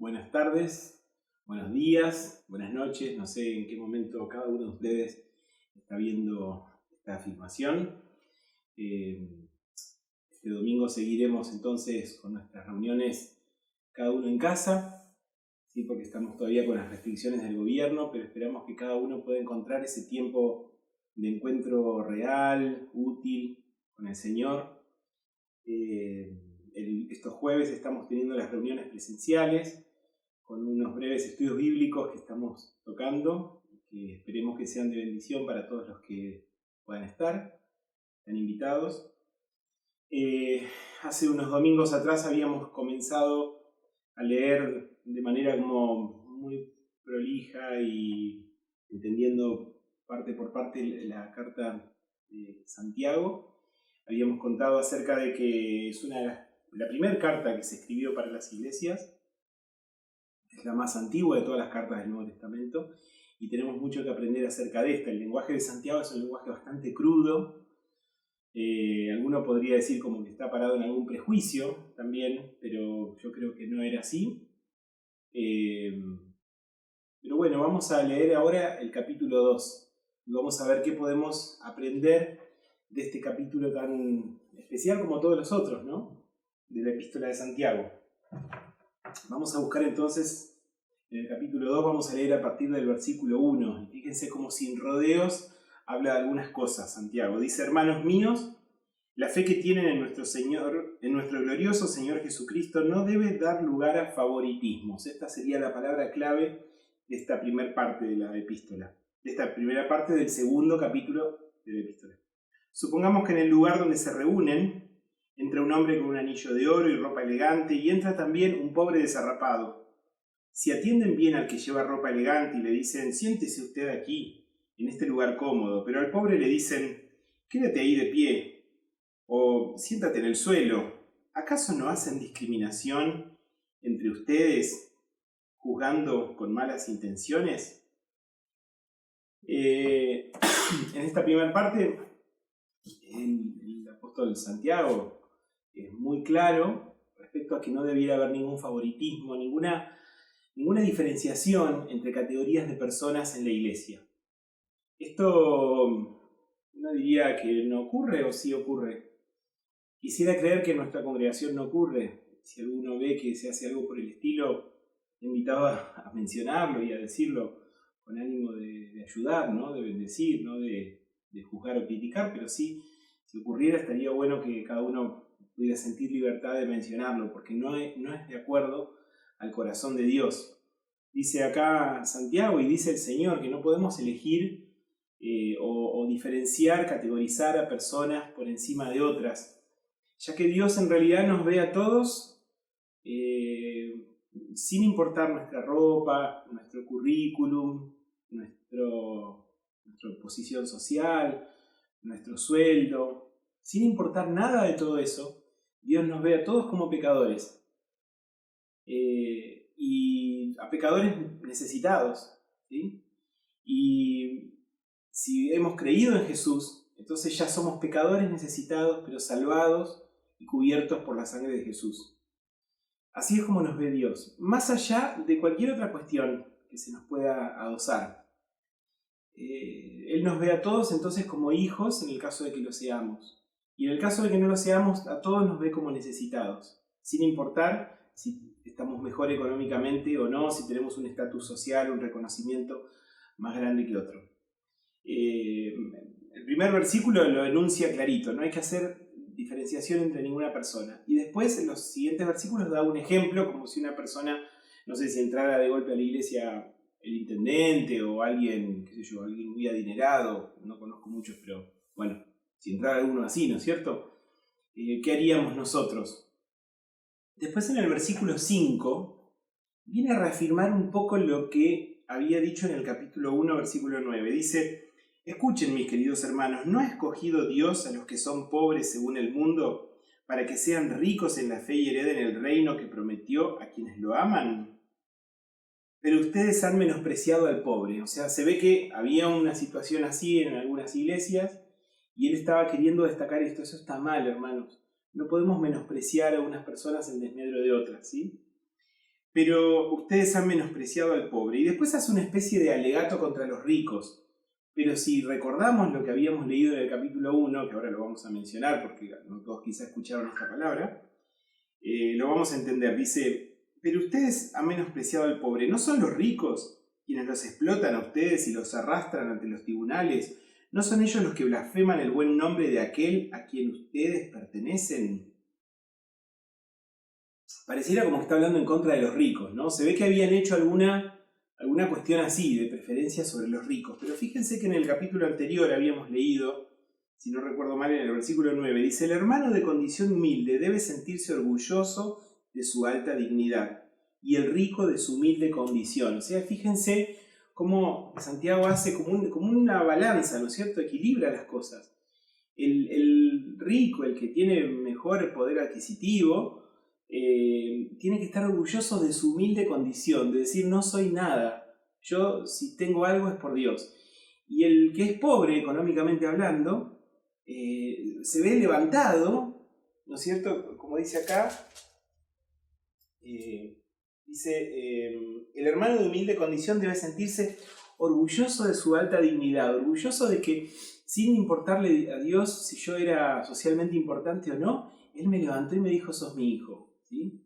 buenas tardes, buenos días, buenas noches. No sé en qué momento cada uno de ustedes está viendo esta filmación. Este domingo seguiremos entonces con nuestras reuniones cada uno en casa, ¿sí? Porque estamos todavía con las restricciones del gobierno, pero esperamos que cada uno pueda encontrar ese tiempo de encuentro real, útil con el Señor. Estos jueves estamos teniendo las reuniones presenciales con unos breves estudios bíblicos que estamos tocando, que esperemos que sean de bendición para todos los que puedan estar, están invitados. Hace unos domingos atrás habíamos comenzado a leer de manera como muy prolija y entendiendo parte por parte la carta de Santiago. Habíamos contado acerca de que es la primera carta que se escribió para las iglesias, es la más antigua de todas las cartas del Nuevo Testamento, y tenemos mucho que aprender acerca de esta. El lenguaje de Santiago es un lenguaje bastante crudo. Alguno podría decir como que está parado en algún prejuicio también, pero yo creo que no era así. Pero bueno, vamos a leer ahora el capítulo 2. Vamos a ver qué podemos aprender de este capítulo tan especial como todos los otros, ¿no? De la epístola de Santiago. Vamos a buscar entonces, en el capítulo 2 vamos a leer a partir del versículo 1. Y fíjense cómo sin rodeos habla de algunas cosas Santiago. Dice: hermanos míos, la fe que tienen en nuestro Señor, en nuestro glorioso Señor Jesucristo, no debe dar lugar a favoritismos. Esta sería la palabra clave de esta primera parte de la epístola, de esta primera parte del segundo capítulo de la epístola. Supongamos que en el lugar donde se reúnen entra un hombre con un anillo de oro y ropa elegante, y entra también un pobre desarrapado. Si atienden bien al que lleva ropa elegante y le dicen: siéntese usted aquí, en este lugar cómodo, pero al pobre le dicen: quédate ahí de pie, o siéntate en el suelo, ¿acaso no hacen discriminación entre ustedes, juzgando con malas intenciones? En esta primera parte, el apóstol Santiago es muy claro respecto a que no debiera haber ningún favoritismo, ninguna diferenciación entre categorías de personas en la iglesia. Esto no diría que no ocurre, o sí ocurre. Quisiera creer que en nuestra congregación no ocurre. Si alguno ve que se hace algo por el estilo, he invitado a mencionarlo y a decirlo con ánimo de ayudar, ¿no? De bendecir, no de juzgar o criticar, pero sí, si ocurriera, estaría bueno que cada uno pudiera sentir libertad de mencionarlo, porque no es de acuerdo al corazón de Dios. Dice acá Santiago y dice el Señor que no podemos elegir o diferenciar, categorizar a personas por encima de otras, ya que Dios en realidad nos ve a todos sin importar nuestra ropa, nuestro currículum, nuestra posición social, nuestro sueldo. Sin importar nada de todo eso, Dios nos ve a todos como pecadores. Y a pecadores necesitados, ¿sí? Y si hemos creído en Jesús, entonces ya somos pecadores necesitados, pero salvados y cubiertos por la sangre de Jesús. Así es como nos ve Dios, más allá de cualquier otra cuestión que se nos pueda adosar. Él nos ve a todos entonces como hijos en el caso de que lo seamos. Y en el caso de que no lo seamos, a todos nos ve como necesitados, sin importar si estamos mejor económicamente o no, si tenemos un estatus social, un reconocimiento más grande que otro. El primer versículo lo enuncia clarito, no hay que hacer diferenciación entre ninguna persona. Y después en los siguientes versículos da un ejemplo, como si una persona, no sé, si entrara de golpe a la iglesia el intendente o alguien, qué sé yo, alguien muy adinerado, no conozco muchos, pero bueno, si entrara alguno así, ¿no es cierto? ¿Qué haríamos nosotros? Después en el versículo 5 viene a reafirmar un poco lo que había dicho en el capítulo 1, versículo 9. Dice: escuchen, mis queridos hermanos, ¿no ha escogido Dios a los que son pobres según el mundo para que sean ricos en la fe y hereden el reino que prometió a quienes lo aman? Pero ustedes han menospreciado al pobre. O sea, se ve que había una situación así en algunas iglesias y él estaba queriendo destacar esto. Eso está mal, hermanos. No podemos menospreciar a unas personas en desmedro de otras, ¿sí? pero ustedes han menospreciado al pobre. Y después hace una especie de alegato contra los ricos. Pero si recordamos lo que habíamos leído en el capítulo 1, que ahora lo vamos a mencionar porque no todos quizás escucharon esta palabra, lo vamos a entender. Dice, pero ustedes han menospreciado al pobre. ¿No son los ricos quienes los explotan a ustedes y los arrastran ante los tribunales? ¿No son ellos los que blasfeman el buen nombre de aquel a quien ustedes pertenecen? Pareciera como que está hablando en contra de los ricos, ¿no? Se ve que habían hecho alguna cuestión así, de preferencia sobre los ricos. Pero fíjense que en el capítulo anterior habíamos leído, si no recuerdo mal, en el versículo 9, dice, el hermano de condición humilde debe sentirse orgulloso de su alta dignidad y el rico de su humilde condición. O sea, fíjense cómo Santiago hace como una balanza, ¿no es cierto? Equilibra las cosas. El rico, el que tiene mejor poder adquisitivo, tiene que estar orgulloso de su humilde condición, de decir no soy nada, yo si tengo algo es por Dios. Y el que es pobre económicamente hablando, se ve levantado, ¿no es cierto? Como dice acá, dice, el hermano de humilde condición debe sentirse orgulloso de su alta dignidad, orgulloso de que sin importarle a Dios si yo era socialmente importante o no, Él me levantó y me dijo sos mi hijo. ¿Sí?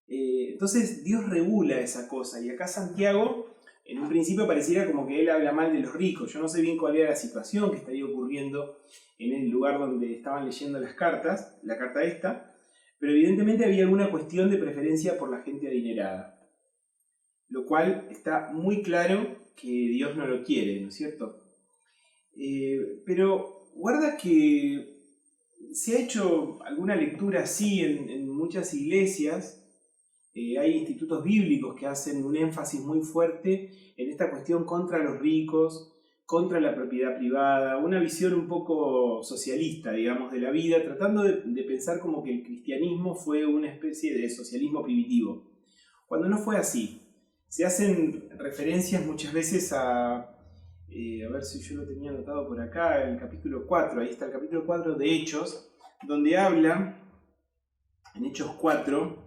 Entonces Dios regula esa cosa y acá Santiago en un principio pareciera como que él habla mal de los ricos. Yo no sé bien cuál era la situación que estaría ocurriendo en el lugar donde estaban leyendo las cartas, la carta esta, pero evidentemente había alguna cuestión de preferencia por la gente adinerada, lo cual está muy claro que Dios no lo quiere, ¿no es cierto? Pero guarda que se ha hecho alguna lectura así en muchas iglesias. Hay institutos bíblicos que hacen un énfasis muy fuerte en esta cuestión contra los ricos, contra la propiedad privada, una visión un poco socialista, digamos, de la vida, tratando de pensar como que el cristianismo fue una especie de socialismo primitivo, cuando no fue así. Se hacen referencias muchas veces a ver si yo lo tenía anotado por acá, el capítulo 4, ahí está el capítulo 4 de Hechos, donde habla, en Hechos 4,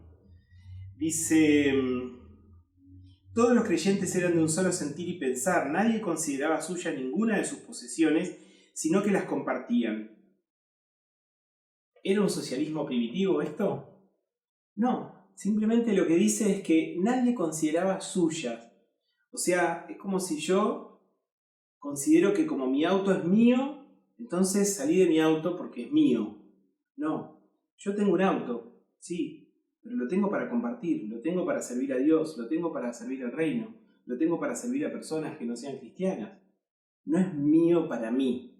dice, todos los creyentes eran de un solo sentir y pensar, nadie consideraba suya ninguna de sus posesiones, sino que las compartían. ¿Era un socialismo primitivo esto? No, simplemente lo que dice es que nadie consideraba suyas. O sea, es como si yo considero que como mi auto es mío, entonces salí de mi auto porque es mío. No, yo tengo un auto, sí, pero lo tengo para compartir, lo tengo para servir a Dios, lo tengo para servir al reino, lo tengo para servir a personas que no sean cristianas. No es mío para mí.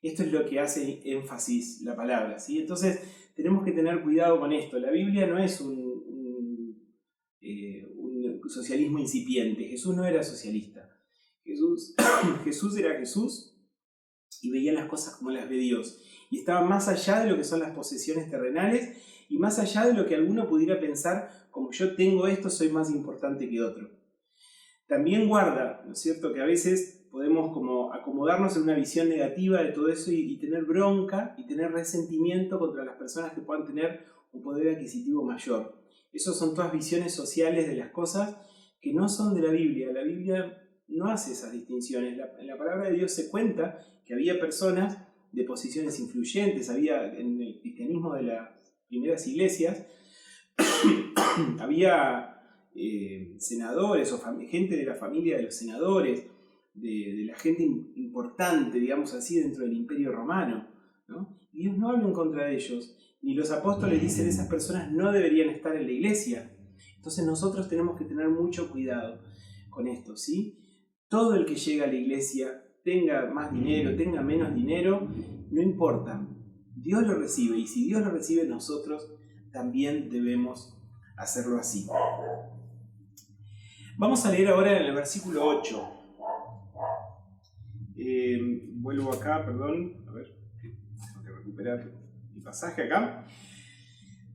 Esto es lo que hace énfasis la palabra, ¿sí? Entonces tenemos que tener cuidado con esto. La Biblia no es un socialismo incipiente. Jesús no era socialista. Jesús era Jesús y veía las cosas como las ve Dios. Y estaba más allá de lo que son las posesiones terrenales y más allá de lo que alguno pudiera pensar como yo tengo esto, soy más importante que otro. También guarda, ¿no es cierto?, que a veces podemos como acomodarnos en una visión negativa de todo eso y tener bronca y tener resentimiento contra las personas que puedan tener un poder adquisitivo mayor. Esas son todas visiones sociales de las cosas que no son de la Biblia. La Biblia no hace esas distinciones. En la palabra de Dios se cuenta que había personas de posiciones influyentes, había en el cristianismo de las primeras iglesias, había senadores o gente de la familia de los senadores, de la gente importante, digamos así, dentro del Imperio Romano, ¿no? Y Dios no habla en contra de ellos, ni los apóstoles dicen esas personas no deberían estar en la iglesia. Entonces nosotros tenemos que tener mucho cuidado con esto, ¿sí? Todo el que llega a la iglesia, tenga más dinero, tenga menos dinero, no importa. Dios lo recibe, y si Dios lo recibe, nosotros también debemos hacerlo así. Vamos a leer ahora en el versículo 8. Vuelvo acá, perdón, a ver, tengo que recuperar mi pasaje acá.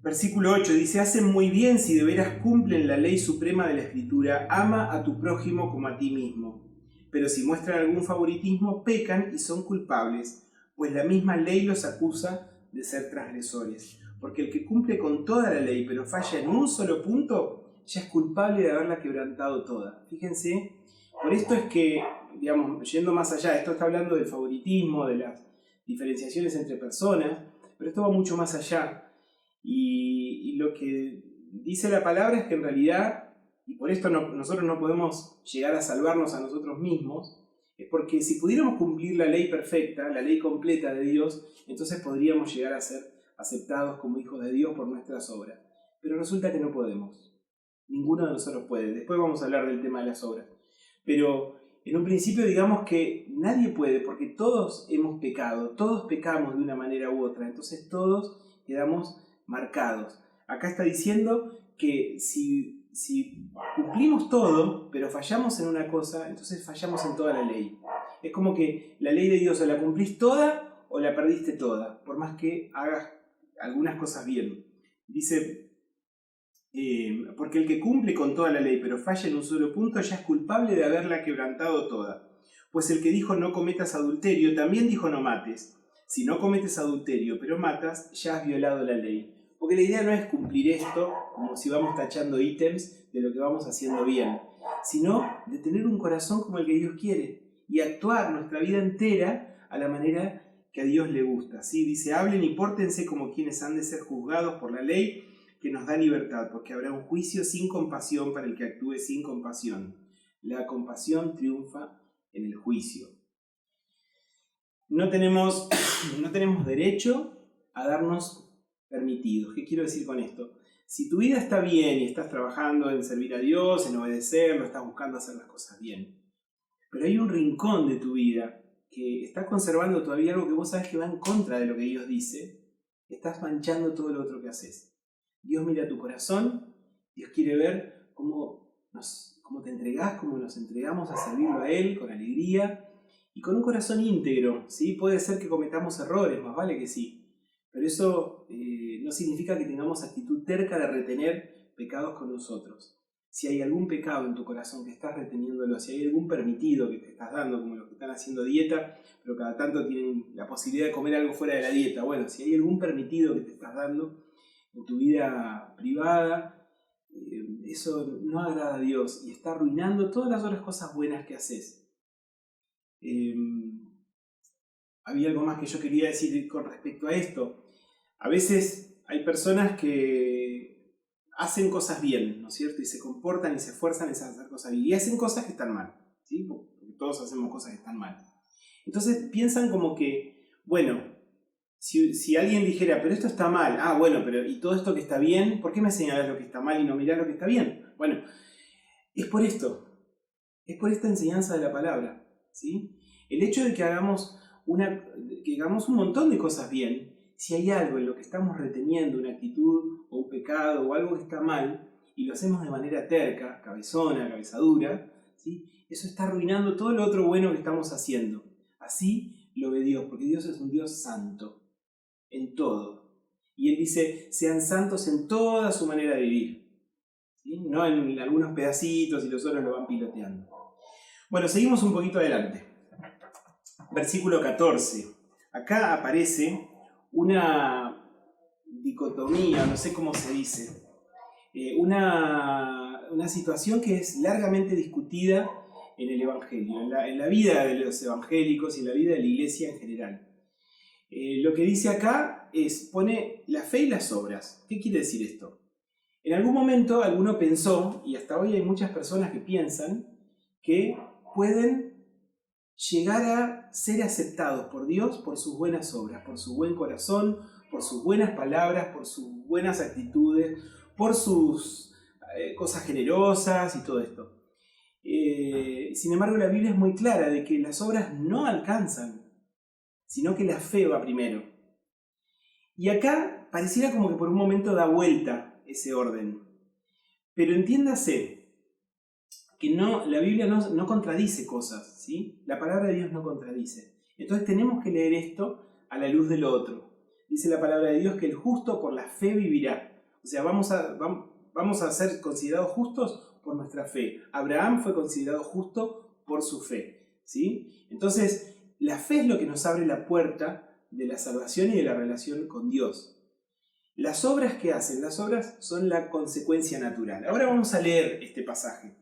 Versículo 8 dice, hacen muy bien si de veras cumplen la ley suprema de la Escritura, ama a tu prójimo como a ti mismo. Pero si muestran algún favoritismo, pecan y son culpables, pues la misma ley los acusa de ser transgresores. Porque el que cumple con toda la ley, pero falla en un solo punto, ya es culpable de haberla quebrantado toda. Fíjense, por esto es que, digamos, yendo más allá, esto está hablando del favoritismo, de las diferenciaciones entre personas, pero esto va mucho más allá. Y lo que dice la palabra es que en realidad, y por esto nosotros no podemos llegar a salvarnos a nosotros mismos, es porque si pudiéramos cumplir la ley perfecta, la ley completa de Dios, entonces podríamos llegar a ser aceptados como hijos de Dios por nuestras obras. Pero resulta que no podemos. Ninguno de nosotros puede. Después vamos a hablar del tema de las obras. Pero en un principio digamos que nadie puede, porque todos hemos pecado, todos pecamos de una manera u otra, entonces todos quedamos marcados. Acá está diciendo que si cumplimos todo, pero fallamos en una cosa, entonces fallamos en toda la ley. Es como que la ley de Dios o la cumplís toda o la perdiste toda, por más que hagas algunas cosas bien. Dice, porque el que cumple con toda la ley pero falla en un solo punto ya es culpable de haberla quebrantado toda. Pues el que dijo no cometas adulterio también dijo no mates. Si no cometes adulterio pero matas, ya has violado la ley. Porque la idea no es cumplir esto como si vamos tachando ítems de lo que vamos haciendo bien, sino de tener un corazón como el que Dios quiere y actuar nuestra vida entera a la manera que a Dios le gusta. ¿Sí? Dice, hablen y pórtense como quienes han de ser juzgados por la ley que nos da libertad, porque habrá un juicio sin compasión para el que actúe sin compasión. La compasión triunfa en el juicio. No tenemos derecho a darnos permitidos. ¿Qué quiero decir con esto? Si tu vida está bien y estás trabajando en servir a Dios, en obedecerlo, estás buscando hacer las cosas bien, pero hay un rincón de tu vida que está conservando todavía algo que vos sabes que va en contra de lo que Dios dice, estás manchando todo lo otro que haces. Dios mira tu corazón, Dios quiere ver cómo te entregás, cómo nos entregamos a servirlo a Él con alegría y con un corazón íntegro. ¿Sí? Puede ser que cometamos errores, más vale que sí. Pero eso no significa que tengamos actitud terca de retener pecados con nosotros. Si hay algún pecado en tu corazón que estás reteniéndolo, si hay algún permitido que te estás dando, como los que están haciendo dieta, pero cada tanto tienen la posibilidad de comer algo fuera de la dieta. Bueno, si hay algún permitido que te estás dando en tu vida privada, eso no agrada a Dios y está arruinando todas las otras cosas buenas que haces. Había algo más que yo quería decir con respecto a esto. A veces hay personas que hacen cosas bien, ¿no es cierto? Y se comportan y se esfuerzan en hacer cosas bien. Y hacen cosas que están mal, ¿sí? Porque todos hacemos cosas que están mal. Entonces piensan como que, bueno, si alguien dijera, pero esto está mal, bueno, pero ¿y todo esto que está bien? ¿Por qué me señalás lo que está mal y no mirás lo que está bien? Bueno, es por esto. Es por esta enseñanza de la palabra, ¿sí? El hecho de que hagamos un montón de cosas bien, si hay algo en lo que estamos reteniendo, una actitud o un pecado o algo que está mal, y lo hacemos de manera terca, cabezona, cabezadura, ¿sí? Eso está arruinando todo lo otro bueno que estamos haciendo. Así lo ve Dios, porque Dios es un Dios santo, en todo. Y Él dice, sean santos en toda su manera de vivir, ¿sí? No en algunos pedacitos y los otros lo van piloteando. Bueno, seguimos un poquito adelante. Versículo 14. Acá aparece una dicotomía, no sé cómo se dice, una situación que es largamente discutida en el Evangelio, en la vida de los evangélicos y en la vida de la iglesia en general. Lo que dice acá pone la fe y las obras. ¿Qué quiere decir esto? En algún momento alguno pensó, y hasta hoy hay muchas personas que piensan, que pueden llegar a ser aceptados por Dios por sus buenas obras, por su buen corazón, por sus buenas palabras, por sus buenas actitudes, por sus cosas generosas y todo esto. Sin embargo, la Biblia es muy clara de que las obras no alcanzan, sino que la fe va primero. Y acá pareciera como que por un momento da vuelta ese orden. Pero entiéndase que la Biblia no contradice cosas, ¿sí? La palabra de Dios no contradice. Entonces tenemos que leer esto a la luz de lo otro. Dice la palabra de Dios que el justo por la fe vivirá. O sea, vamos a ser considerados justos por nuestra fe. Abraham fue considerado justo por su fe, ¿sí? Entonces, la fe es lo que nos abre la puerta de la salvación y de la relación con Dios. Las obras que hacen, las obras son la consecuencia natural. Ahora vamos a leer este pasaje.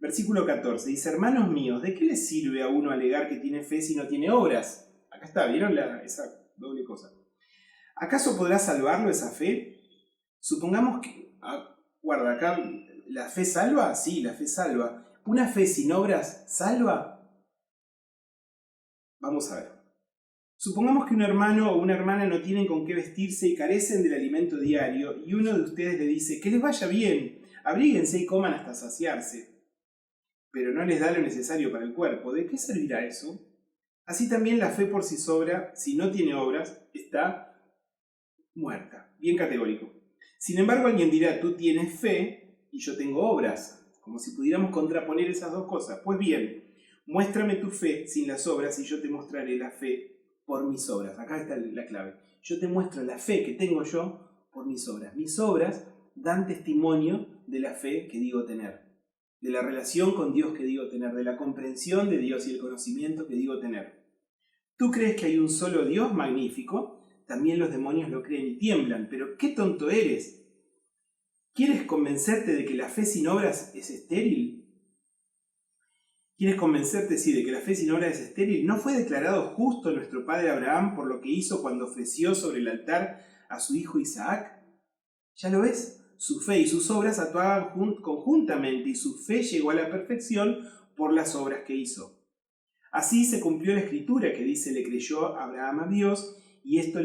Versículo 14 dice: hermanos míos, ¿de qué le sirve a uno alegar que tiene fe si no tiene obras? Acá está, ¿vieron esa doble cosa? ¿Acaso podrá salvarlo esa fe? Supongamos que... guarda, acá, ¿la fe salva? Sí, la fe salva. ¿Una fe sin obras salva? Vamos a ver. Supongamos que un hermano o una hermana no tienen con qué vestirse y carecen del alimento diario, y uno de ustedes le dice: que les vaya bien, abríguense y coman hasta saciarse, pero no les da lo necesario para el cuerpo. ¿De qué servirá eso? Así también la fe por sí sola, si no tiene obras, está muerta. Bien categórico. Sin embargo, alguien dirá: tú tienes fe y yo tengo obras, como si pudiéramos contraponer esas dos cosas. Pues bien, muéstrame tu fe sin las obras y yo te mostraré la fe por mis obras. Acá está la clave. Yo te muestro la fe que tengo yo por mis obras. Mis obras dan testimonio de la fe que digo tener, de la relación con Dios que digo tener, de la comprensión de Dios y el conocimiento que digo tener. ¿Tú crees que hay un solo Dios? Magnífico. También los demonios lo creen y tiemblan. Pero qué tonto eres. ¿Quieres convencerte de que la fe sin obras es estéril? ¿Quieres convencerte, sí, de que la fe sin obras es estéril? ¿No fue declarado justo nuestro padre Abraham por lo que hizo cuando ofreció sobre el altar a su hijo Isaac? ¿Ya lo ves? Su fe y sus obras actuaban conjuntamente, y su fe llegó a la perfección por las obras que hizo. Así se cumplió la escritura que dice: le creyó Abraham a Dios, y esto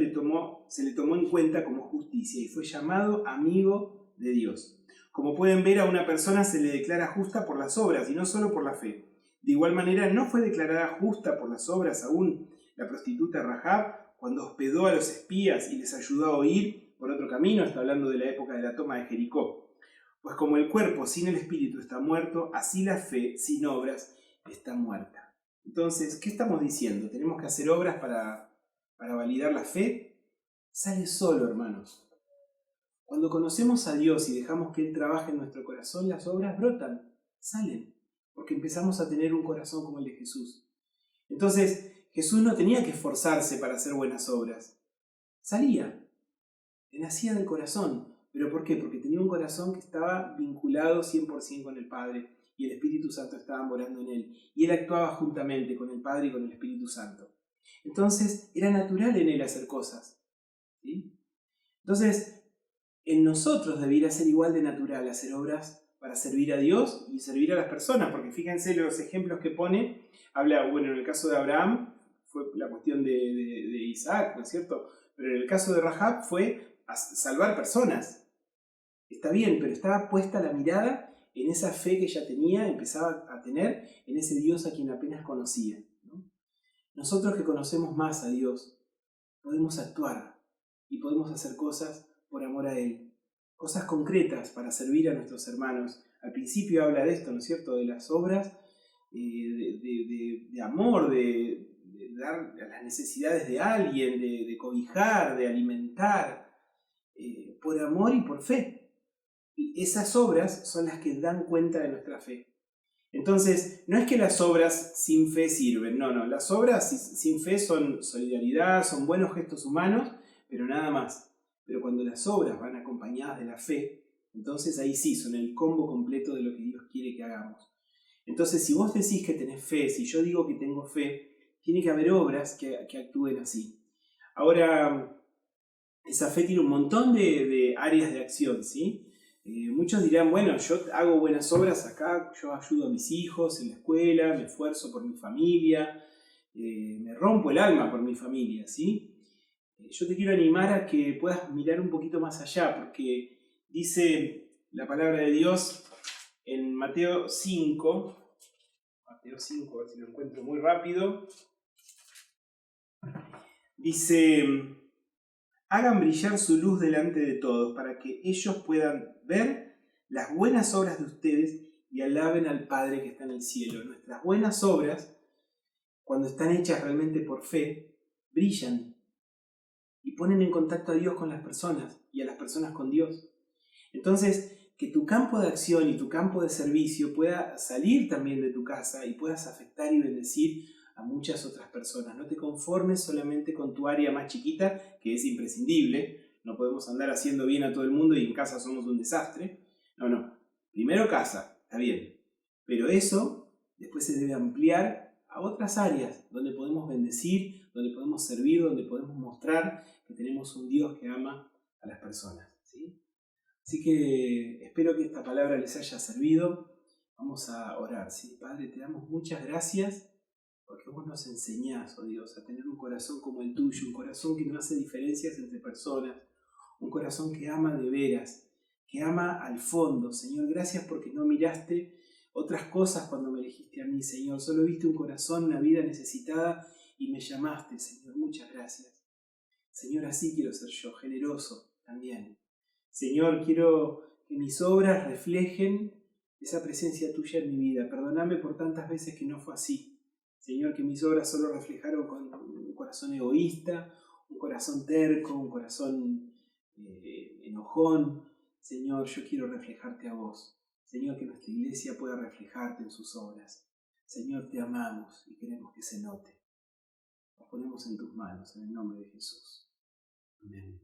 se le tomó en cuenta como justicia, y fue llamado amigo de Dios. Como pueden ver, a una persona se le declara justa por las obras y no solo por la fe. De igual manera, no fue declarada justa por las obras aún la prostituta Rahab cuando hospedó a los espías y les ayudó a huir por otro camino. Está hablando de la época de la toma de Jericó. Pues como el cuerpo sin el espíritu está muerto, así la fe sin obras está muerta. Entonces, ¿qué estamos diciendo? ¿Tenemos que hacer obras para validar la fe? Sale solo, hermanos. Cuando conocemos a Dios y dejamos que Él trabaje en nuestro corazón, las obras brotan, salen, porque empezamos a tener un corazón como el de Jesús. Entonces, Jesús no tenía que esforzarse para hacer buenas obras. Salía, le nacía del corazón. ¿Pero por qué? Porque tenía un corazón que estaba vinculado 100% con el Padre, y el Espíritu Santo estaba morando en él. Y él actuaba juntamente con el Padre y con el Espíritu Santo. Entonces, era natural en él hacer cosas, ¿sí? Entonces, en nosotros debiera ser igual de natural hacer obras para servir a Dios y servir a las personas, porque fíjense los ejemplos que pone. Habla, bueno, en el caso de Abraham fue la cuestión de Isaac, ¿no es cierto? Pero en el caso de Rahab fue a salvar personas. Está bien, pero estaba puesta la mirada en esa fe que ella tenía, empezaba a tener en ese Dios a quien apenas conocía, ¿no? Nosotros que conocemos más a Dios, podemos actuar y podemos hacer cosas por amor a Él. Cosas concretas para servir a nuestros hermanos. Al principio habla de esto, ¿no es cierto? De las obras de amor, de dar a las necesidades de alguien, de cobijar, de alimentar, por amor y por fe. Esas obras son las que dan cuenta de nuestra fe. Entonces, no es que las obras sin fe sirven, no, las obras sin fe son solidaridad, son buenos gestos humanos, pero nada más. Pero cuando las obras van acompañadas de la fe, entonces ahí sí son el combo completo de lo que Dios quiere que hagamos. Entonces, si vos decís que tenés fe, si yo digo que tengo fe, tiene que haber obras que actúen así. Ahora, esa fe tiene un montón de áreas de acción, ¿sí? Muchos dirán: bueno, yo hago buenas obras acá, yo ayudo a mis hijos en la escuela, me esfuerzo por mi familia, me rompo el alma por mi familia, ¿sí? Yo te quiero animar a que puedas mirar un poquito más allá, porque dice la palabra de Dios en Mateo 5, a ver si lo encuentro muy rápido, dice: hagan brillar su luz delante de todos, para que ellos puedan ver las buenas obras de ustedes y alaben al Padre que está en el cielo. Nuestras buenas obras, cuando están hechas realmente por fe, brillan y ponen en contacto a Dios con las personas y a las personas con Dios. Entonces, que tu campo de acción y tu campo de servicio pueda salir también de tu casa y puedas afectar y bendecir a muchas otras personas. No te conformes solamente con tu área más chiquita, que es imprescindible, no podemos andar haciendo bien a todo el mundo y en casa somos un desastre. No. Primero casa, está bien. Pero eso después se debe ampliar a otras áreas donde podemos bendecir, donde podemos servir, donde podemos mostrar que tenemos un Dios que ama a las personas, ¿sí? Así que espero que esta palabra les haya servido. Vamos a orar, ¿sí? Padre, te damos muchas gracias porque vos nos enseñás, oh Dios, a tener un corazón como el tuyo, un corazón que no hace diferencias entre personas, un corazón que ama de veras, que ama al fondo. Señor, gracias porque no miraste otras cosas cuando me elegiste a mí, Señor. Solo viste un corazón, una vida necesitada y me llamaste, Señor. Muchas gracias. Señor, así quiero ser yo, generoso también. Señor, quiero que mis obras reflejen esa presencia tuya en mi vida. Perdóname por tantas veces que no fue así. Señor, que mis obras solo reflejaron con un corazón egoísta, un corazón terco, un corazón enojón. Señor, yo quiero reflejarte a vos. Señor, que nuestra iglesia pueda reflejarte en sus obras. Señor, te amamos y queremos que se note. Nos ponemos en tus manos, en el nombre de Jesús. Amén.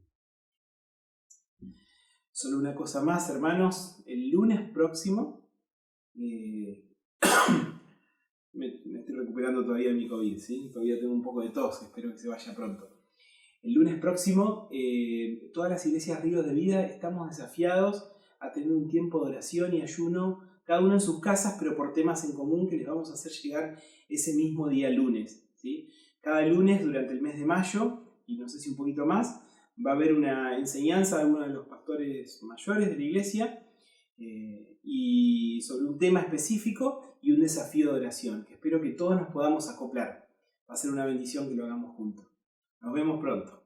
Solo una cosa más, hermanos. El lunes próximo, me estoy recuperando todavía de mi COVID, ¿sí? Todavía tengo un poco de tos, espero que se vaya pronto. El lunes próximo, todas las iglesias Ríos de Vida estamos desafiados a tener un tiempo de oración y ayuno, cada uno en sus casas, pero por temas en común que les vamos a hacer llegar ese mismo día lunes, ¿sí? Cada lunes durante el mes de mayo, y no sé si un poquito más, va a haber una enseñanza de uno de los pastores mayores de la iglesia y sobre un tema específico y un desafío de oración, que espero que todos nos podamos acoplar. Va a ser una bendición que lo hagamos juntos. Nos vemos pronto.